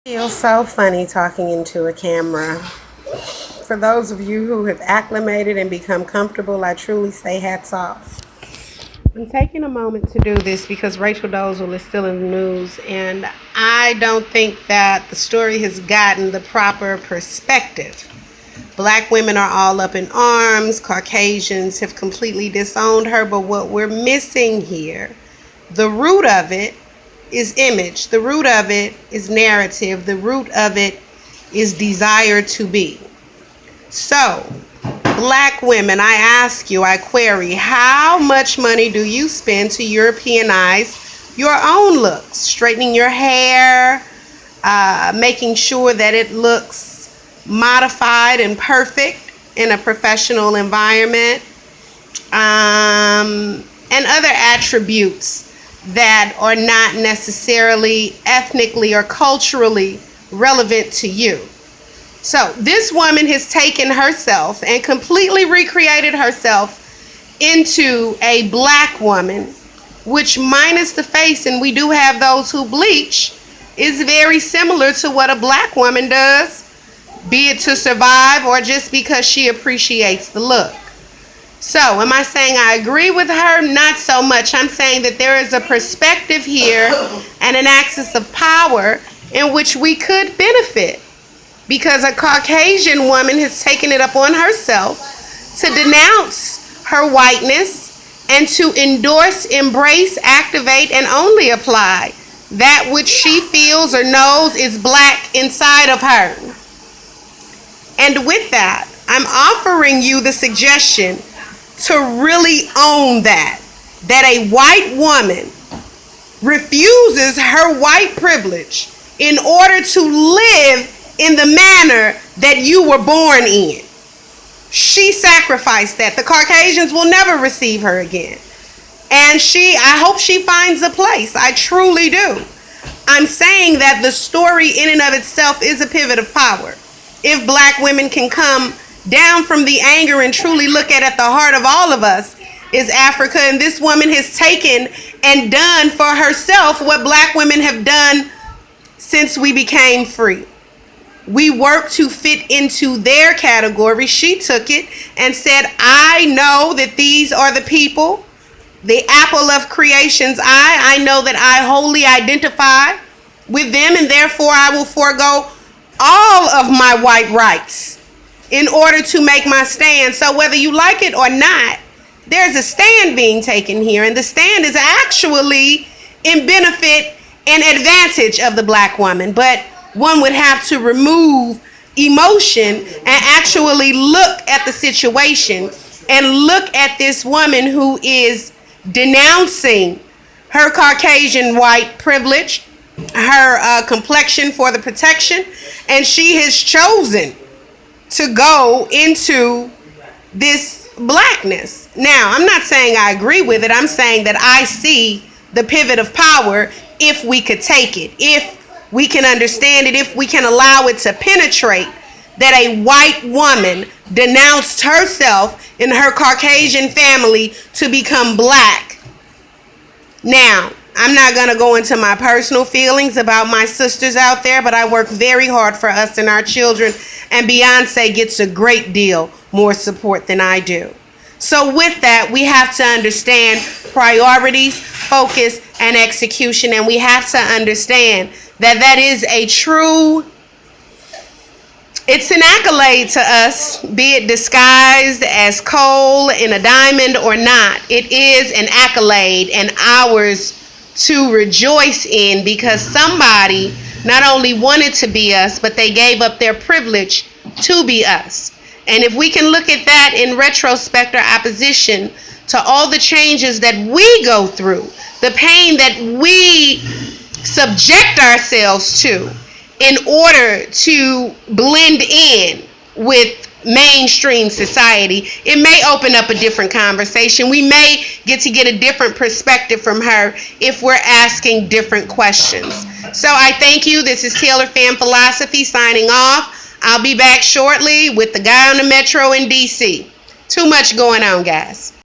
Feels so funny talking into a camera. For those of you who have acclimated and become comfortable, I truly say hats off. I'm taking a moment to do this because Rachel DOLEZAL is still in the news, and I don't think that the story has gotten the proper perspective. Black women are all up in arms. Caucasians have completely disowned her, but what we're missing here, the root of it, is image. The root of it is narrative. The root of it is desire to be. So, black women, I ask you, I query, how much money do you spend to Europeanize your own looks? Straightening your hair, making sure that it looks modified and perfect in a professional environment, and other attributes that are not necessarily ethnically or culturally relevant to you. So this woman has taken herself and completely recreated herself into a black woman, which minus the face, and we do have those who bleach, is very similar to what a black woman does, be it to survive or just because she appreciates the look. So, am I saying I agree with her? Not so much. I'm saying that there is a perspective here and an axis of power in which we could benefit, because a Caucasian woman has taken it upon herself to denounce her whiteness and to endorse, embrace, activate, and only apply that which she feels or knows is black inside of her. And with that, I'm offering you the suggestion to really own that a white woman refuses her white privilege in order to live in the manner that you were born in. She sacrificed that. The Caucasians will never receive her again. And I hope she finds a place. I truly do. I'm saying that the story in and of itself is a pivot of power. If black women can come down from the anger and truly look at the heart of all of us is Africa, and this woman has taken and done for herself what black women have done since we became free. We worked to fit into their category. She took it and said, I know that these are the people, the apple of creation's eye. I know that I wholly identify with them, and therefore I will forego all of my white rights in order to make my stand. So whether you like it or not, there's a stand being taken here, and the stand is actually in benefit and advantage of the black woman. But one would have to remove emotion and actually look at the situation and look at this woman who is denouncing her Caucasian white privilege, her complexion for the protection, and she has chosen to go into this blackness. Now, I'm not saying I agree with it. I'm saying that I see the pivot of power if we could take it, if we can understand it, if we can allow it to penetrate that a white woman denounced herself and her Caucasian family to become black. Now, I'm not going to go into my personal feelings about my sisters out there, but I work very hard for us and our children, and Beyonce gets a great deal more support than I do. So with that, we have to understand priorities, focus, and execution, and we have to understand that is a true, it's an accolade to us, be it disguised as coal in a diamond or not. It is an accolade and ours to rejoice in, because somebody not only wanted to be us, but they gave up their privilege to be us. And if we can look at that in retrospect or opposition to all the changes that we go through, the pain that we subject ourselves to in order to blend in with mainstream society, it may open up a different conversation. We may get a different perspective from her if we're asking different questions. So I thank you. This is Taylor Fan Philosophy signing off. I'll be back shortly with the guy on the metro in DC. Too much going on, guys.